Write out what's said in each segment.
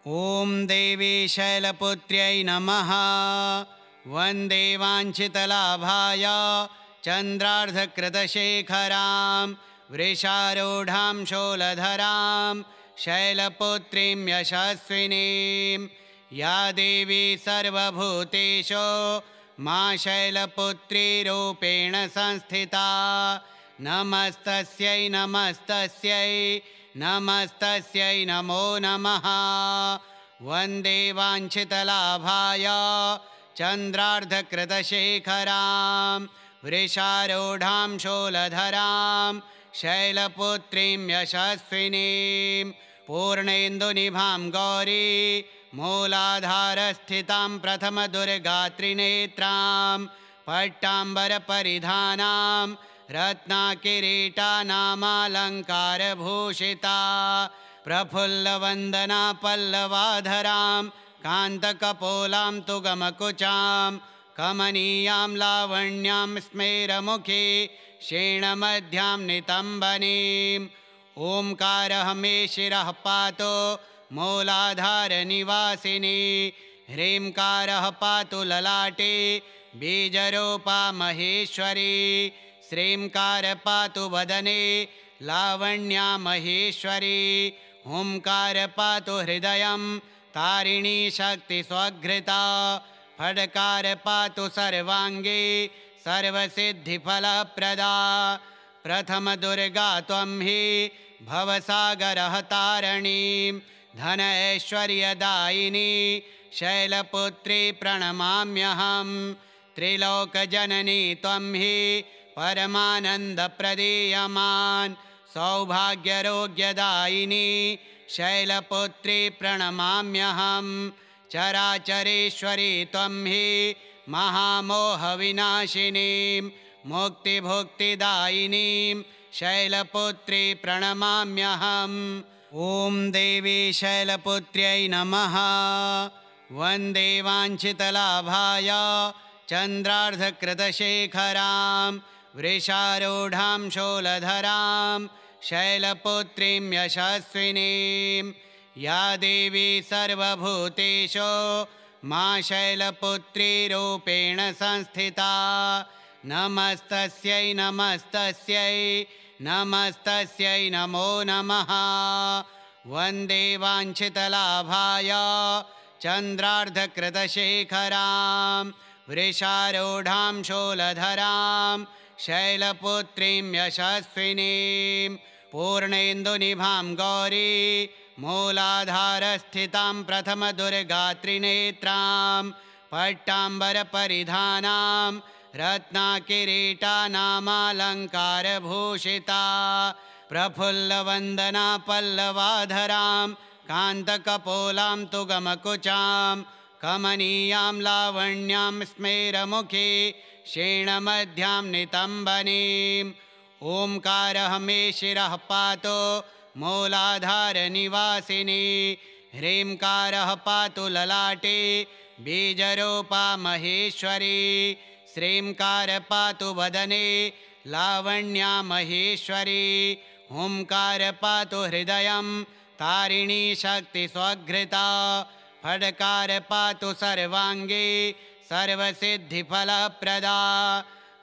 ॐ देवी शैलपुत्र्यै नमः। वन्दे वाञ्छितलाभाय चन्द्रार्धकृतशेखरां वृषारूढां शूलधरां शैलपुत्रीं यशस्विनीं। या देवी सर्वभूतेषु मा शैलपुत्रीरूपेण संस्थिता। नमस्तस्यै नमस्तस्यै नमस्तस्यै नमो नमः। वन्दे वाञ्छितलाभाय चन्द्रार्धकृतशेखरां वृषारूढां शूलधरां शैलपुत्रीं यशस्विनीं। पूर्णेन्दुनिभां गौरी मूलाधारस्थितां प्रथमदुर्गात्रिनेत्रां पट्टाम्बरपरिधानां रत्नाकिरीटानामालङ्कारभूषिता। प्रफुल्लवन्दना पल्लवाधरां कान्तकपोलां तु गमकुचां कमनीयां लावण्यां स्मेरमुखी क्षीणमध्यां नितम्बनीम्। ओंकारः मे शिरः पातु मूलाधारनिवासिनी। ह्रींकारः पातु ललाटे बीजरूपा महेश्वरी। श्रींकार पातु वदने लावण्या महेश्वरी। हुंकार पातु हृदयं तारिणी शक्तिस्वघृता। फड्कार पातु सर्वाङ्गे सर्वसिद्धिफलप्रदा। प्रथमदुर्गा त्वं हि भवसागरः तारिणीं धनैश्वर्यदायिनी शैलपुत्री प्रणमाम्यहम्। त्रिलोकजननी त्वं हि परमानन्दप्रदीयमान् सौभाग्यरोग्यदायिनी शैलपुत्री प्रणमाम्यहम्। चराचरेश्वरी त्वं हि महामोहविनाशिनीं मुक्तिभुक्तिदायिनीं शैलपुत्री प्रणमाम्यहम्। ॐ देवी शैलपुत्र्यै नमः। वन्दे वाञ्छितलाभाय चन्द्रार्धकृतशेखरां वृषारूढां शूलधरां शैलपुत्रीं यशस्विनीं। या देवी सर्वभूतेषु मा शैलपुत्रीरूपेण संस्थिता। नमस्तस्यै नमस्तस्यै नमस्तस्यै नमो नमः। वन्दे वाञ्छितलाभाय चन्द्रार्धकृतशेखरां वृषारूढां शूलधरां शैलपुत्रीं यशस्विनीं। पूर्णेन्दुनिभां गौरी मूलाधारस्थितां प्रथमदुर्गात्रिनेत्रां पट्टाम्बरपरिधानां रत्नाकिरीटानामालङ्कारभूषिता। प्रफुल्लवन्दना पल्लवाधरां कान्तकपोलां तु गमकुचां कमनीयां लावण्यां स्मेरमुखी क्षीणमध्यां नितम्बनीम्। ओंकारः मे शिरः पातु मूलाधारनिवासिनी। ह्रींकारः पातु ललाटे बीजरूपा महेश्वरी। श्रींकार पातु वदने लावण्या महेश्वरी। हुंकार पातु हृदयं तारिणी शक्तिस्वघृता। फड्कार पातु सर्वाङ्गे सर्वसिद्धिफलप्रदा।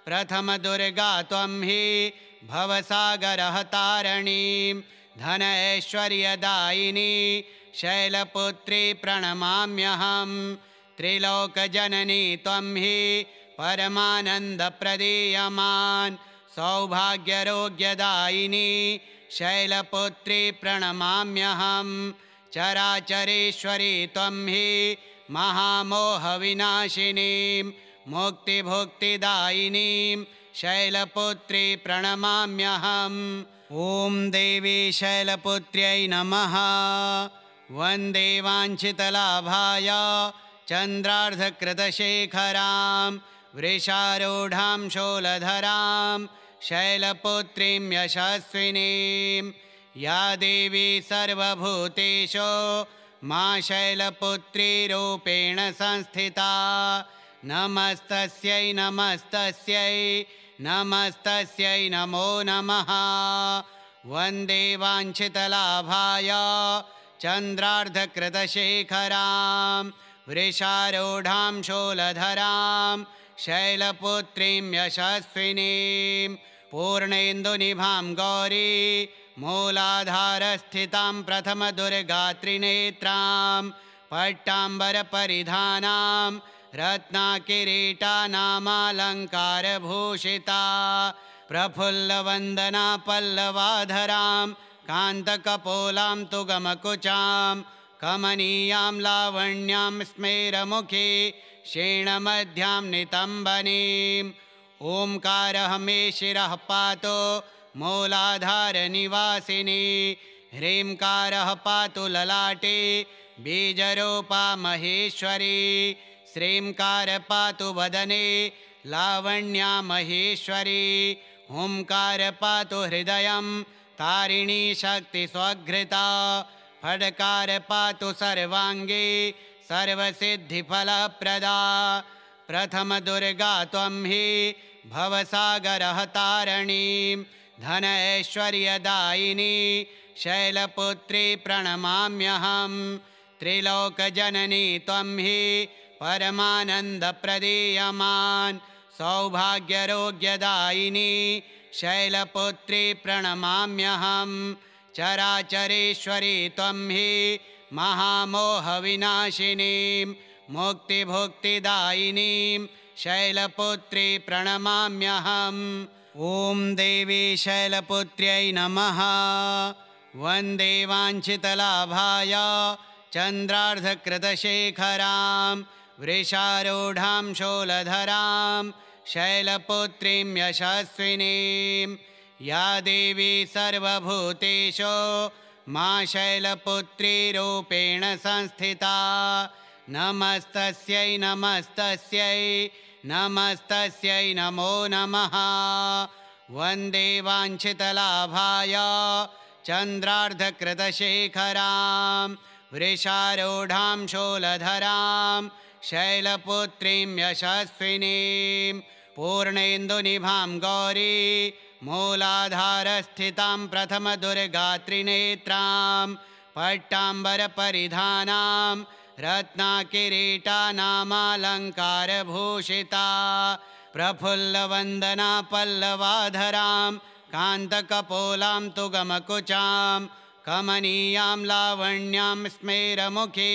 प्रथमदुर्गा त्वं हि भवसागरः तारिणीं धनैश्वर्यदायिनी शैलपुत्री प्रणमाम्यहम्। त्रिलोकजननी त्वं हि परमानन्दप्रदीयमान् सौभाग्यरोग्यदायिनी शैलपुत्री प्रणमाम्यहम्। चराचरेश्वरी त्वं हि महामोहविनाशिनीं मुक्तिभुक्तिदायिनीं शैलपुत्री प्रणमाम्यहम्। ॐ देवी शैलपुत्र्यै नमः। वन्दे वाञ्छितलाभाय चन्द्रार्धकृतशेखरां वृषारूढां शूलधरां शैलपुत्रीं यशस्विनीं। या देवी सर्वभूतेषु मा शैलपुत्रीरूपेण संस्थिता। नमस्तस्यै नमस्तस्यै नमस्तस्यै नमो नमः। वन्दे वाञ्छितलाभाय चन्द्रार्धकृतशेखरां वृषारूढां शूलधरां शैलपुत्रीं यशस्विनीं पूर्णेन्दुनिभां गौरी मूलाधारस्थितां प्रथमदुर्गात्रिनेत्रां पट्टाम्बरपरिधानां रत्नाकिरीटानामालङ्कारभूषिता प्रफुल्लवन्दना पल्लवाधरां कान्तकपोलां तु गमकुचां कमनीयां लावण्यां स्मेरमुखी क्षीणमध्यां नितम्बनीम् ओंकारः मे शिरः पातु मूलाधारनिवासिनी ह्रींकारः पातु ललाटे बीजरूपा महेश्वरी श्रींकार पातु वदने लावण्या महेश्वरी हुंकार पातु हृदयं तारिणी शक्ति स्वघृता फड्कार पातु सर्वांगे सर्वसिद्धिफलप्रदा प्रथम दुर्गा त्वं हि भवसागरः तारिणीं धन ऐश्वर्यदायिनी शैलपुत्री प्रणमाम्यहं त्रिलोकजननी त्वं हि परमानन्दप्रदीयमान् सौभाग्यरोग्यदायिनी शैलपुत्री प्रणमाम्यहं चराचरेश्वरी त्वं हि महामोहविनाशिनीं मुक्तिभुक्तिदायिनीं शैलपुत्री प्रणमाम्यहम् ॐ देवी शैलपुत्र्यै नमः। वन्दे वाञ्छितलाभाय चन्द्रार्धकृतशेखरां वृषारूढां शूलधरां शैलपुत्रीं यशस्विनीं या देवी सर्वभूतेषु मा शैलपुत्रीरूपेण संस्थिता नमस्तस्यै नमस्तस्यै नमस्तस्यै नमो नमः। वन्दे वाञ्छितलाभाय चन्द्रार्धकृतशेखरां वृषारूढां शूलधरां शैलपुत्रीं यशस्विनीं पूर्णेन्दुनिभां गौरी मूलाधारस्थितां प्रथमदुर्गात्रिनेत्रां पट्टाम्बरपरिधानां रत्नाकिरीटानामालङ्कारभूषिता प्रफुल्लवन्दना पल्लवाधरां कान्तकपोलां तु गमकुचां कमनीयां लावण्यां स्मेरमुखी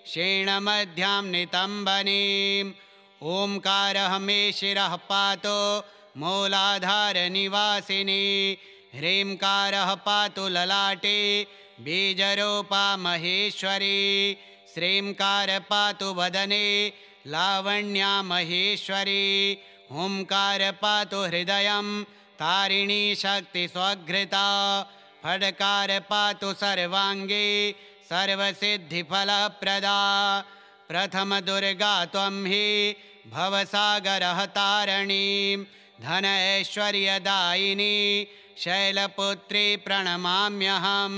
क्षीणमध्यां नितम्बनीम् ओंकारः मे शिरः पातु मूलाधारनिवासिनी ह्रींकारः पातु ललाटे बीजरूपा महेश्वरी श्रींकार पातु वदने लावण्या महेश्वरी हुंकार पातु हृदयं तारिणी शक्ति स्वघृता फड्कार पातु सर्वांगे सर्वसिद्धिफलप्रदा प्रथम दुर्गा त्वं हि भवसागरः तारिणीं धन ऐश्वर्यदायिनी शैलपुत्री प्रणमाम्यहं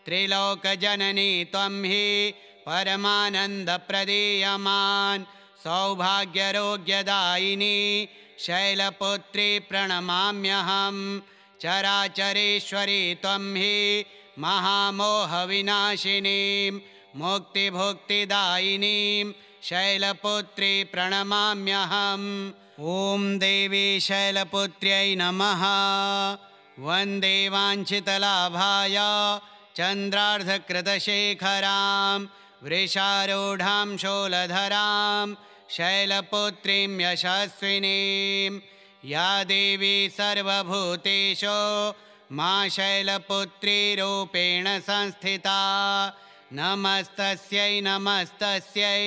त्रिलोकजननी त्वं हि परमानन्दप्रदीयमान् सौभाग्यरोग्यदायिनी शैलपुत्री प्रणमाम्यहं चराचरेश्वरी त्वं हि महामोहविनाशिनीं मुक्तिभुक्तिदायिनीं शैलपुत्री प्रणमाम्यहम् ॐ देवी शैलपुत्र्यै नमः। वन्दे वाञ्छितलाभाय चन्द्रार्धकृतशेखरां वृषारूढां शूलधरां शैलपुत्रीं यशस्विनीं या देवी सर्वभूतेषु मा शैलपुत्रीरूपेण संस्थिता नमस्तस्यै नमस्तस्यै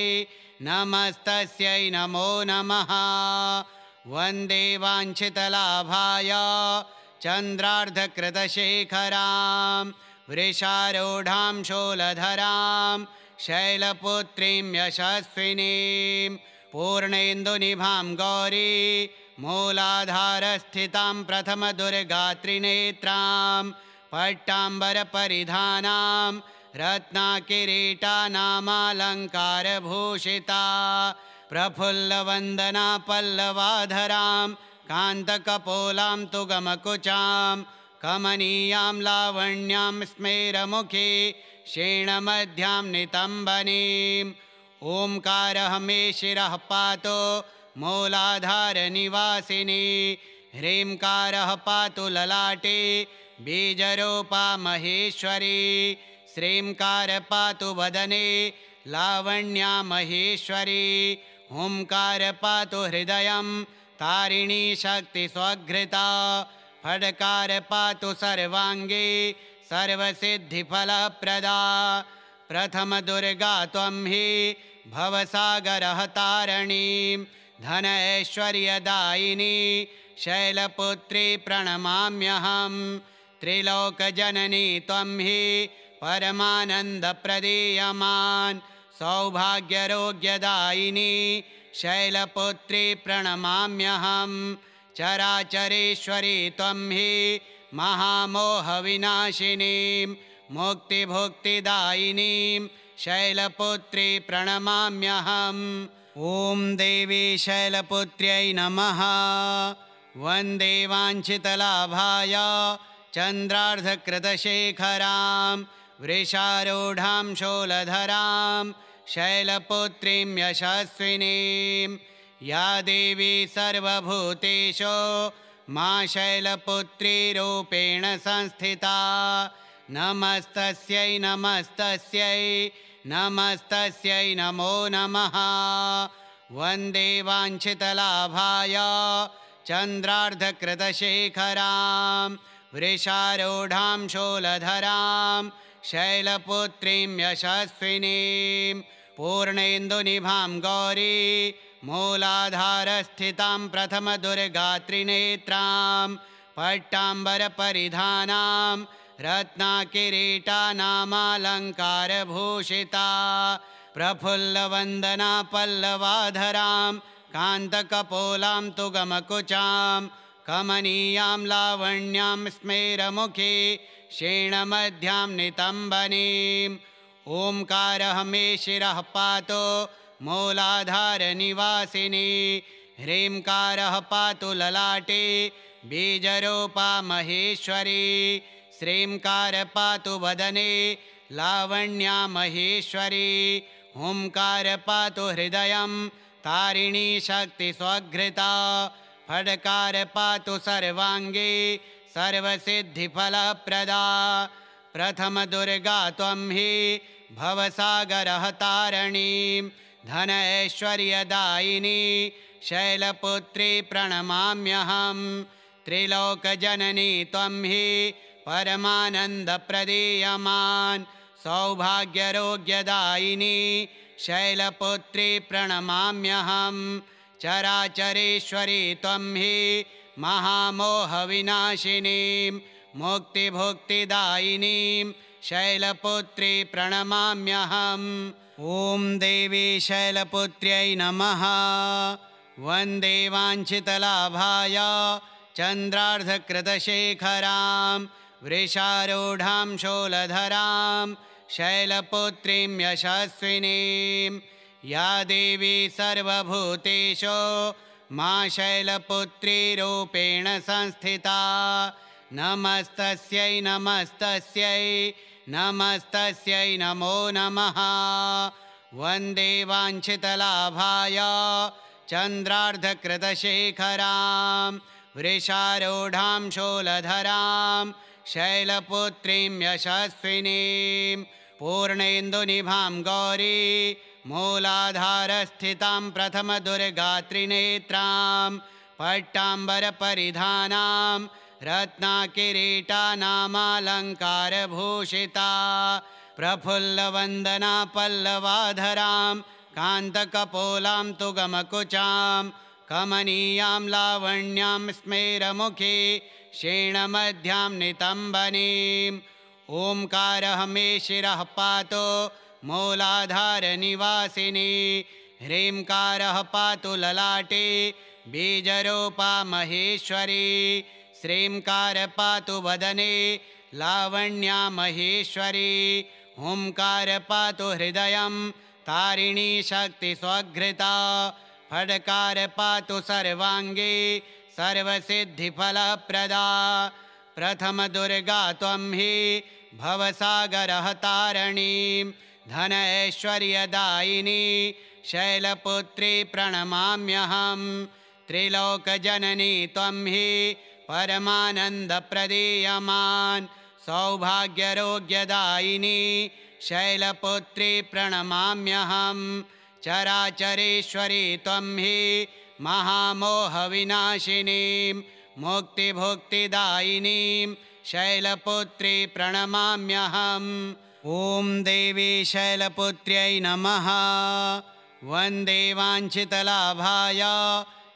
नमस्तस्यै नमो नमः। वन्दे वाञ्छितलाभाय चन्द्रार्धकृतशेखरां वृषारूढां शूलधरां शैलपुत्रीं यशस्विनीं पूर्णेन्दुनिभां गौरी मूलाधारस्थितां प्रथमदुर्गात्रिनेत्रां पट्टाम्बरपरिधानां रत्नाकिरीटानामालङ्कारभूषिता प्रफुल्लवन्दना पल्लवाधरां कान्तकपोलां तु गमकुचां कमनीयां लावण्यां स्मेरमुखे क्षीणमध्यां नितम्बनीम् ओंकारः मे शिरः पातु मूलाधारनिवासिनी ह्रींकारः पातु ललाटे बीजरूपा महेश्वरी श्रींकार पातु वदने लावण्या महेश्वरी हुंकार पातु हृदयं तारिणी शक्ति स्वघृता फड्कार पातु सर्वांगे सर्वसिद्धिफलप्रदा प्रथम दुर्गा त्वं हि भवसागरः तारिणीं धन ऐश्वर्यदायिनी शैलपुत्री प्रणमाम्यहं त्रिलोकजननी त्वं हि परमानन्दप्रदीयमान् सौभाग्यरोग्यदायिनी शैलपुत्री प्रणमाम्यहं चराचरेश्वरी त्वं हि महामोहविनाशिनीं मुक्तिभुक्तिदायिनीं शैलपुत्री प्रणमाम्यहम् ॐ देवी शैलपुत्र्यै नमः वन्दे वाञ्छितलाभाय चन्द्रार्धकृतशेखरां वृषारूढां शूलधरां शैलपुत्रीं यशस्विनीं या देवी सर्वभूतेषु मा शैलपुत्रीरूपेण संस्थिता नमस्तस्यै नमस्तस्यै नमस्तस्यै नमो नमः वन्दे वाञ्छितलाभाय चन्द्रार्धकृतशेखरां वृषारूढां शूलधरां शैलपुत्रीं यशस्विनीं पूर्णेन्दुनिभां गौरी मूलाधारस्थितां प्रथमदुर्गात्रिनेत्रां पट्टाम्बरपरिधानां रत्नाकिरीटानामालङ्कारभूषिता प्रफुल्लवन्दना पल्लवाधरां कान्तकपोलां तुगमकुचां कमनीयां लावण्यां स्मेरमुखे क्षीणमध्यां नितम्बनीम् ओंकारः मे शिरः पातु मूलाधारनिवासिनी ह्रींकारः पातु ललाटे बीजरूपा महेश्वरी श्रींकार पातु वदने लावण्या महेश्वरी हुंकार पातु हृदयं तारिणी शक्ति स्वघृता फड्कार पातु सर्वांगे सर्वसिद्धिफलप्रदा प्रथम दुर्गा त्वं हि भवसागरः तारिणीं धन ऐश्वर्यदायिनी शैलपुत्री प्रणमाम्यहं त्रिलोकजननी त्वं हि परमानन्दप्रदीयमान् सौभाग्यरोग्यदायिनी शैलपुत्री प्रणमाम्यहं चराचरेश्वरी त्वं हि महामोहविनाशिनीं मुक्तिभुक्तिदायिनीं शैलपुत्री प्रणमाम्यहम् ॐ देवी शैलपुत्र्यै नमः वन्दे वाञ्छितलाभाय चन्द्रार्धकृतशेखरां वृषारूढां शूलधरां शैलपुत्रीं यशस्विनीं या देवी सर्वभूतेषु मा शैलपुत्रीरूपेण संस्थिता नमस्तस्यै नमस्तस्यै नमस्तस्यै नमो नमः वन्दे वाञ्छितलाभाय चन्द्रार्धकृतशेखरां वृषारूढां शूलधरां शैलपुत्रीं यशस्विनीं पूर्णेन्दुनिभां गौरी मूलाधारस्थितां प्रथमदुर्गात्रिनेत्रां पट्टाम्बरपरिधानां रत्नाकिरीटानामालङ्कारभूषिता प्रफुल्लवन्दना पल्लवाधरां कान्तकपोलां तुगमकुचां कमनीयां लावण्यां स्मेरमुखे क्षीणमध्यां नितम्बनीम् ओंकारः मे शिरः पातु मूलाधारनिवासिनी ह्रींकारः पातु ललाटे बीजरूपा महेश्वरी श्रींकार पातु वदने लावण्या महेश्वरी हुंकार पातु हृदयं तारिणी शक्ति स्वघृता फड्कार पातु सर्वांगे सर्वसिद्धिफलप्रदा प्रथमदुर्गा त्वं हि भवसागरः तारिणीं धन ऐश्वर्यदायिनी शैलपुत्री प्रणमाम्यहं त्रिलोकजननी त्वं हि परमानन्दप्रदीयमान् सौभाग्यरोग्यदायिनी शैलपुत्री प्रणमाम्यहं चराचरेश्वरी त्वं हि महामोहविनाशिनीं मुक्तिभुक्तिदायिनीं शैलपुत्री प्रणमाम्यहम् ॐ देवी शैलपुत्र्यै नमः। वन्दे वाञ्छितलाभाय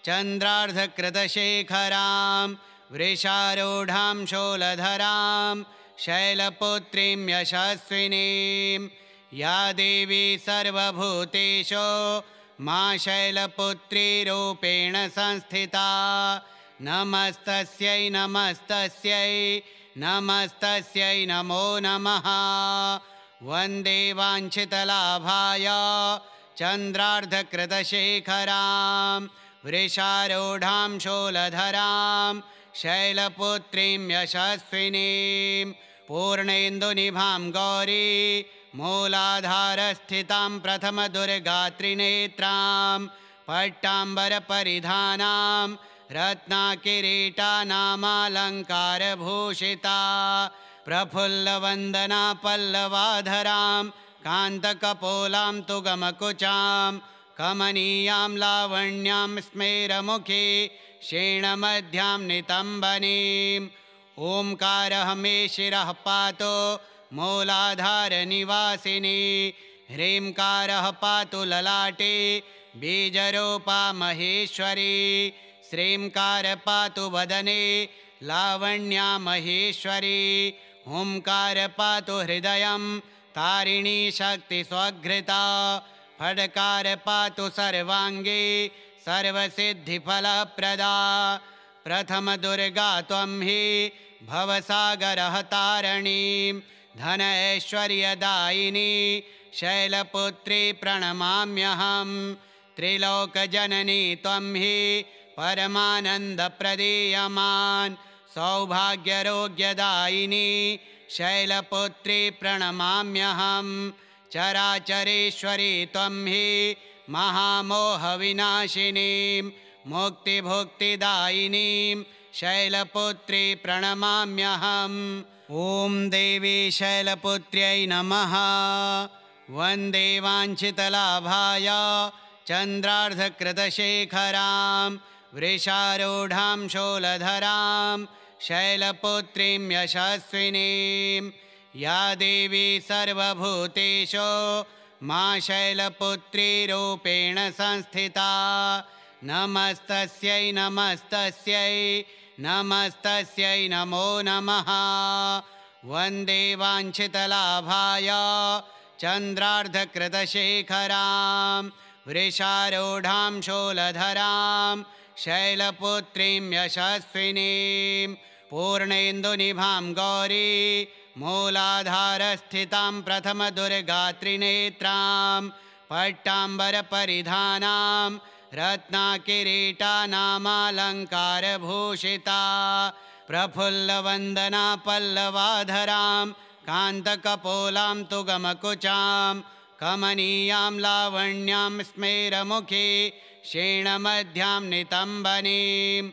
चन्द्रार्धकृतशेखरां वृषारूढां शूलधरां शैलपुत्रीं यशस्विनीं या देवी सर्वभूतेषु मा शैलपुत्रीरूपेण संस्थिता नमस्तस्यै नमस्तस्यै नमस्तस्यै नमो नमः। वन्दे वाञ्छितलाभाय चन्द्रार्धकृतशेखरां वृषारूढां शूलधरां शैलपुत्रीं यशस्विनीं पूर्णेन्दुनिभां गौरी मूलाधारस्थितां प्रथमदुर्गात्रिनेत्रां पट्टाम्बरपरिधानां रत्नाकिरीटानामालङ्कारभूषिता प्रफुल्लवन्दना पल्लवाधरां कान्तकपोलां तु गमकुचां कमनीयां लावण्यां स्मेरमुखी क्षीणमध्यां नितम्बनीम् ओंकारः मे शिरः पातु मूलाधारनिवासिनी ह्रींकारः पातु ललाटे बीजरूपा महेश्वरी श्रींकार पातु वदने लावण्या महेश्वरी हुंकार पातु हृदयं तारिणी शक्ति स्वघृता फड्कार पातु सर्वांगे सर्वसिद्धिफलप्रदा प्रथमदुर्गा त्वं हि भवसागरः तारिणीं धन ऐश्वर्यदायिनी शैलपुत्री प्रणमाम्यहं त्रिलोकजननी त्वं हि परमानन्दप्रदीयमान् सौभाग्यरोग्यदायिनी शैलपुत्री प्रणमाम्यहं चराचरेश्वरी त्वं हि महामोहविनाशिनीं मुक्तिभुक्तिदायिनीं शैलपुत्री प्रणमाम्यहम् ॐ देवी शैलपुत्र्यै नमः। वन्दे वाञ्छितलाभाय चन्द्रार्धकृतशेखरां वृषारूढां शूलधरां शैलपुत्रीं यशस्विनीं या देवी सर्वभूतेषु मा शैलपुत्रीरूपेण संस्थिता नमस्तस्यै नमस्तस्यै नमस्तस्यै नमो नमः। वन्दे वाञ्छितलाभाय चन्द्रार्धकृतशेखरां वृषारूढां शूलधरां शैलपुत्रीं यशस्विनीं पूर्णेन्दुनिभां गौरी मूलाधारस्थितां प्रथमदुर्गात्रिनेत्रां पट्टाम्बरपरिधानां रत्नाकिरीटानामालङ्कारभूषिता प्रफुल्लवन्दना पल्लवाधरां कान्तकपोलां तु गमकुचां कमनीयां लावण्यां स्मेरमुखी क्षीणमध्यां नितम्बनीम्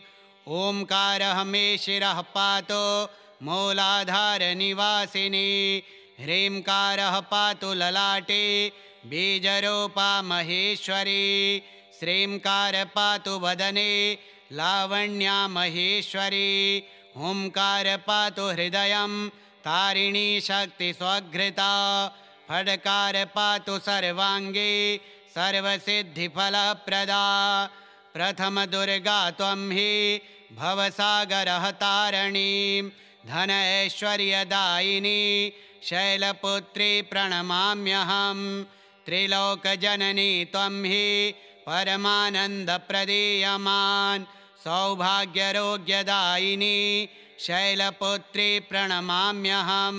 ओंकारः मे शिरः पातु मूलाधारनिवासिनी ह्रींकारः पातु ललाटे बीजरूपा महेश्वरी श्रींकार पातु वदने लावण्या महेश्वरी हुंकार पातु हृदयं तारिणी शक्ति स्वघृता फड्कार पातु सर्वांगे सर्वसिद्धिफलप्रदा प्रथमदुर्गा त्वं हि भवसागरः तारिणीं धन ऐश्वर्यदायिनी शैलपुत्री प्रणमाम्यहं त्रिलोकजननी त्वं हि परमानन्दप्रदीयमान् सौभाग्यरोग्यदायिनी शैलपुत्री प्रणमाम्यहं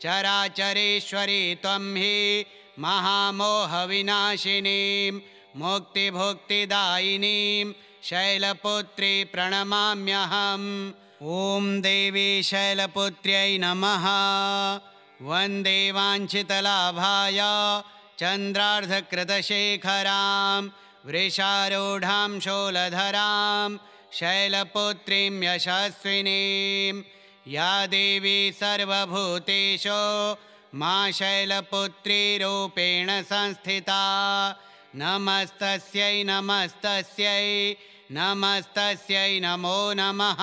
चराचरेश्वरी त्वं हि महामोहविनाशिनीं मुक्तिभुक्तिदायिनीं शैलपुत्री प्रणमाम्यहम् ॐ देवी शैलपुत्र्यै नमः। वन्दे वाञ्छितलाभाय चन्द्रार्धकृतशेखरां वृषारूढां शूलधरां शैलपुत्रीं यशस्विनीं। या देवी सर्वभूतेषु मा शैलपुत्रीरूपेण संस्थिता। नमस्तस्यै नमस्तस्यै नमस्तस्यै नमो नमः।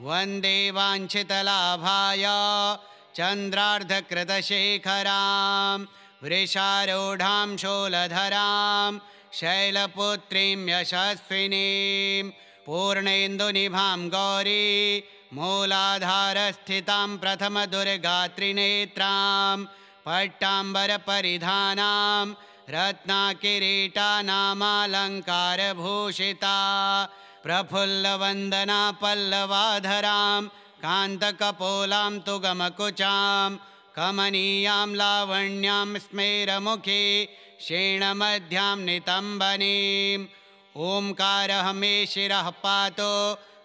वन्दे वाञ्छितलाभाय चन्द्रार्धकृतशेखरां वृषारूढां शूलधरां शैलपुत्रीं यशस्विनीं। पूर्णेन्दुनिभां गौरी मूलाधारस्थितां प्रथमदुर्गात्रिनेत्रां पट्टाम्बरपरिधानां रत्नाकिरीटानामालङ्कारभूषिता। प्रफुल्लवन्दना पल्लवाधरां कान्तकपोलां तु गमकुचां कमनीयां लावण्यां स्मेरमुखी क्षीणमध्यां नितम्बनीम्। ओंकारः मे शिरः पातु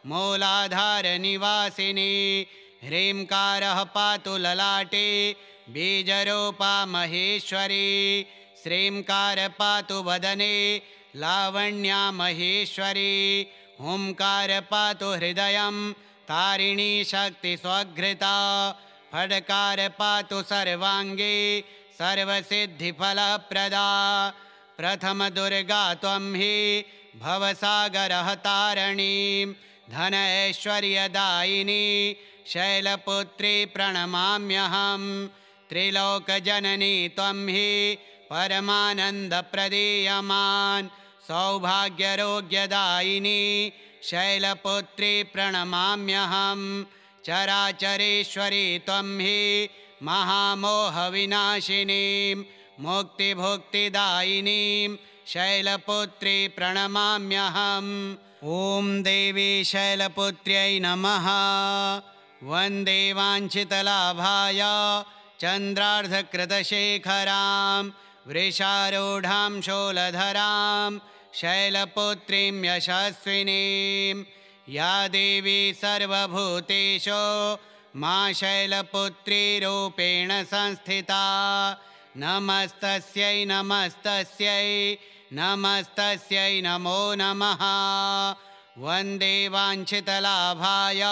मूलाधारनिवासिनी। ह्रींकारः पातु ललाटे बीजरूपा महेश्वरी। श्रींकार पातु वदने लावण्या महेश्वरी। हुंकार पातु हृदयं तारिणी शक्तिस्वघृता। फड्कार पातु सर्वाङ्गे सर्वसिद्धिफलप्रदा। प्रथमदुर्गा त्वं हि भवसागरः तारिणीं धनैश्वर्यदायिनी शैलपुत्री प्रणमाम्यहं। त्रिलोकजननी त्वं हि परमानन्दप्रदीयमान् सौभाग्यरोग्यदायिनी शैलपुत्री प्रणमाम्यहं। चराचरेश्वरी त्वं हि महामोहविनाशिनीं मुक्तिभुक्तिदायिनीं शैलपुत्री प्रणमाम्यहम्। ॐ देवी शैलपुत्र्यै नमः। वन्दे वाञ्छितलाभाय चन्द्रार्धकृतशेखरां वृषारूढां शूलधरां शैलपुत्रीं यशस्विनीं। या देवी सर्वभूतेषु मा शैलपुत्रीरूपेण संस्थिता। नमस्तस्यै नमस्तस्यै नमस्तस्यै नमो नमः। वन्दे वाञ्छितलाभाय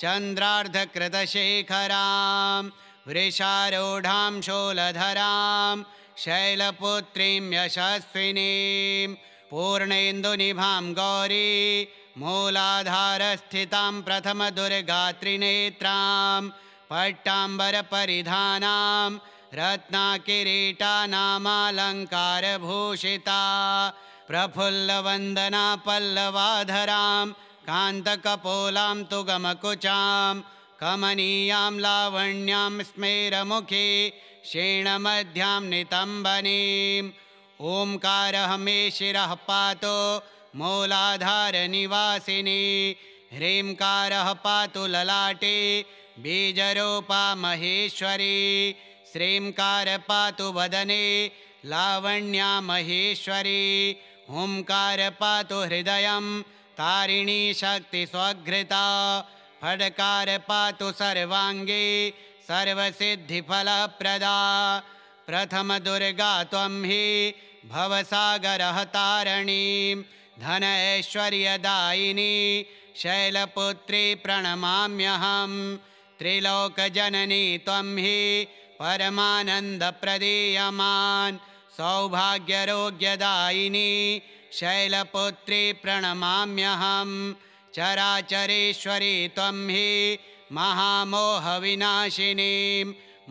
चन्द्रार्धकृतशेखरां वृषारूढां शूलधरां शैलपुत्रीं यशस्विनीं। पूर्णेन्दुनिभां गौरी मूलाधारस्थितां प्रथमदुर्गात्रिनेत्रां पट्टाम्बरपरिधानां रत्नाकिरीटानामालङ्कारभूषिता। प्रफुल्लवन्दना पल्लवाधरां कान्तकपोलां तु गमकुचां कमनीयां लावण्यां स्मेरमुखी क्षीणमध्यां नितम्बनीम्। ओंकारः मे शिरः पातु मूलाधारनिवासिनी। ह्रींकारः पातु ललाटे बीजरूपा महेश्वरी। श्रींकार पातु वदने लावण्या महेश्वरी। हुंकार पातु हृदयं तारिणी शक्तिस्वघृता। फड्कार पातु सर्वाङ्गे सर्वसिद्धिफलप्रदा। प्रथमदुर्गा त्वं हि भवसागरः तारिणीं धनैश्वर्यदायिनी शैलपुत्री प्रणमाम्यहं। त्रिलोकजननी त्वं हि परमानन्दप्रदीयमान् सौभाग्यरोग्यदायिनी शैलपुत्री प्रणमाम्यहं। चराचरेश्वरी त्वं हि महामोहविनाशिनीं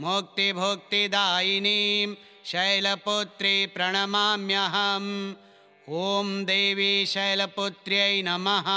मुक्तिभुक्तिदायिनीं शैलपुत्री प्रणमाम्यहम्। ॐ देवी शैलपुत्र्यै नमः।